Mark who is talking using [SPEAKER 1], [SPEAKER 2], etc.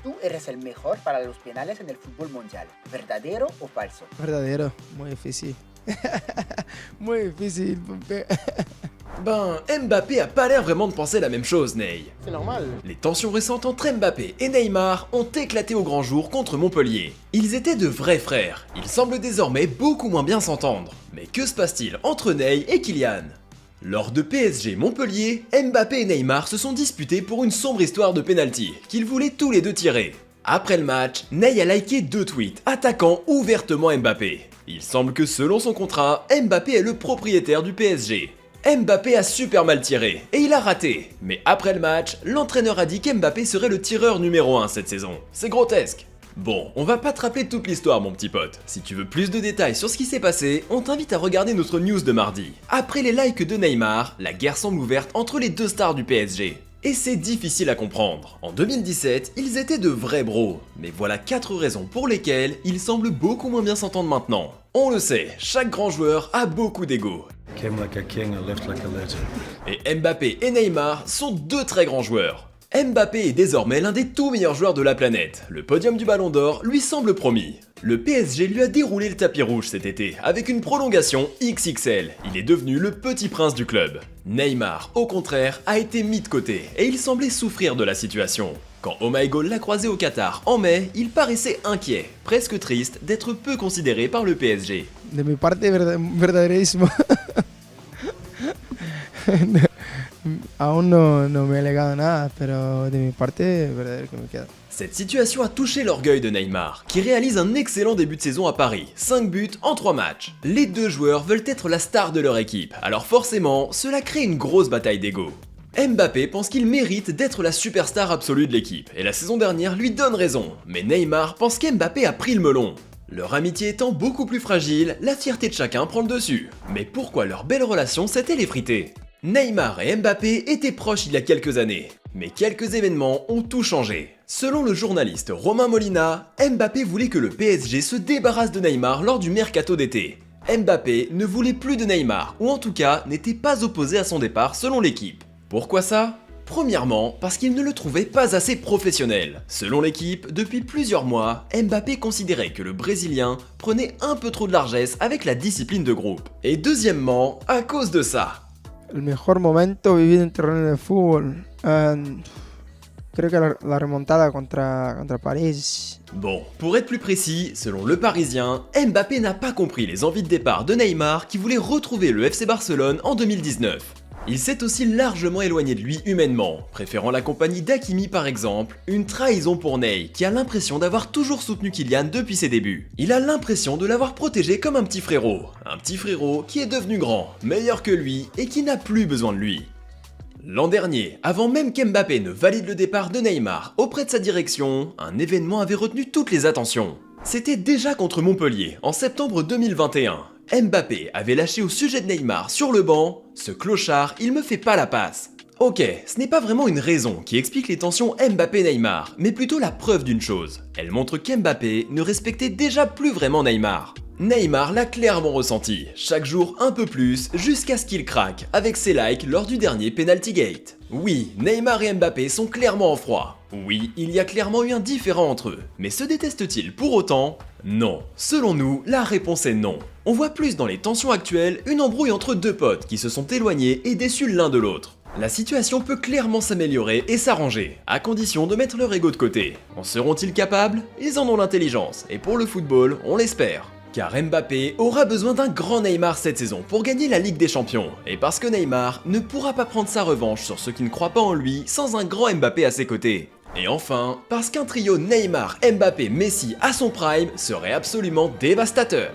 [SPEAKER 1] Tú eres el mejor para los penales en el fútbol mundial. ¿Verdadero o falso?
[SPEAKER 2] Verdadero, muy difícil. Muy difícil.
[SPEAKER 3] Ben, Mbappé a pas l'air vraiment de penser la même chose, Ney.
[SPEAKER 2] C'est normal.
[SPEAKER 3] Les tensions récentes entre Mbappé et Neymar ont éclaté au grand jour contre Montpellier. Ils étaient de vrais frères, ils semblent désormais beaucoup moins bien s'entendre. Mais que se passe-t-il entre Ney et Kylian? Lors de PSG Montpellier, Mbappé et Neymar se sont disputés pour une sombre histoire de penalty, qu'ils voulaient tous les deux tirer. Après le match, Ney a liké 2 tweets attaquant ouvertement Mbappé. Il semble que selon son contrat, Mbappé est le propriétaire du PSG. Mbappé a super mal tiré, et il a raté. Mais après le match, l'entraîneur a dit qu'Mbappé serait le tireur numéro 1 cette saison. C'est grotesque. Bon, on va pas te rappeler toute l'histoire mon petit pote. Si tu veux plus de détails sur ce qui s'est passé, on t'invite à regarder notre news de mardi. Après les likes de Neymar, la guerre semble ouverte entre les deux stars du PSG. Et c'est difficile à comprendre. En 2017, ils étaient de vrais bros. Mais voilà 4 raisons pour lesquelles ils semblent beaucoup moins bien s'entendre maintenant. On le sait, chaque grand joueur a beaucoup d'ego.
[SPEAKER 4] Came like a king and left like a legend.
[SPEAKER 3] Et Mbappé et Neymar sont 2 très grands joueurs. Mbappé est désormais l'un des tout meilleurs joueurs de la planète. Le podium du Ballon d'Or lui semble promis. Le PSG lui a déroulé le tapis rouge cet été, avec une prolongation XXL. Il est devenu le petit prince du club. Neymar, au contraire, a été mis de côté, et il semblait souffrir de la situation. Quand Oh My God l'a croisé au Qatar en mai, il paraissait inquiet, presque triste d'être peu considéré par le PSG.
[SPEAKER 2] De mi parte, verdaderísimo. Aún no me he legado nada, pero de mi parte, verdadero que me queda.
[SPEAKER 3] Cette situation a touché l'orgueil de Neymar, qui réalise un excellent début de saison à Paris, 5 buts en 3 matchs. Les deux joueurs veulent être la star de leur équipe, alors forcément, cela crée une grosse bataille d'ego. Mbappé pense qu'il mérite d'être la superstar absolue de l'équipe, et la saison dernière lui donne raison, mais Neymar pense qu'Mbappé a pris le melon. Leur amitié étant beaucoup plus fragile, la fierté de chacun prend le dessus. Mais pourquoi leur belle relation s'est-elle effritée? Neymar et Mbappé étaient proches il y a quelques années, mais quelques événements ont tout changé. Selon le journaliste Romain Molina, Mbappé voulait que le PSG se débarrasse de Neymar lors du mercato d'été. Mbappé ne voulait plus de Neymar, ou en tout cas n'était pas opposé à son départ selon l'équipe. Pourquoi ça? Premièrement, parce qu'il ne le trouvait pas assez professionnel. Selon l'équipe, depuis plusieurs mois, Mbappé considérait que le Brésilien prenait un peu trop de largesse avec la discipline de groupe. Et deuxièmement, à cause de ça.
[SPEAKER 2] El mejor momento vivido en terreno de fútbol. Creo que la remontada contra París.
[SPEAKER 3] Bon, pour être plus précis, selon Le Parisien, Mbappé n'a pas compris les envies de départ de Neymar qui voulait retrouver le FC Barcelone en 2019. Il s'est aussi largement éloigné de lui humainement, préférant la compagnie d'Hakimi par exemple, une trahison pour Ney qui a l'impression d'avoir toujours soutenu Kylian depuis ses débuts. Il a l'impression de l'avoir protégé comme un petit frérot qui est devenu grand, meilleur que lui et qui n'a plus besoin de lui. L'an dernier, avant même qu'Mbappé ne valide le départ de Neymar auprès de sa direction, un événement avait retenu toutes les attentions. C'était déjà contre Montpellier, en septembre 2021. Mbappé avait lâché au sujet de Neymar sur le banc « Ce clochard, il me fait pas la passe ». Ok, ce n'est pas vraiment une raison qui explique les tensions Mbappé-Neymar, mais plutôt la preuve d'une chose. Elle montre qu'Mbappé ne respectait déjà plus vraiment Neymar. Neymar l'a clairement ressenti, chaque jour un peu plus, jusqu'à ce qu'il craque avec ses likes lors du dernier Penalty Gate. Oui, Neymar et Mbappé sont clairement en froid. Oui, il y a clairement eu un différend entre eux, mais se détestent-ils pour autant? Non. Selon nous, la réponse est non. On voit plus dans les tensions actuelles une embrouille entre deux potes qui se sont éloignés et déçus l'un de l'autre. La situation peut clairement s'améliorer et s'arranger, à condition de mettre leur ego de côté. En seront-ils capables? Ils en ont l'intelligence, et pour le football, on l'espère. Car Mbappé aura besoin d'un grand Neymar cette saison pour gagner la Ligue des Champions, et parce que Neymar ne pourra pas prendre sa revanche sur ceux qui ne croient pas en lui sans un grand Mbappé à ses côtés. Et enfin, parce qu'un trio Neymar, Mbappé, Messi à son prime serait absolument dévastateur.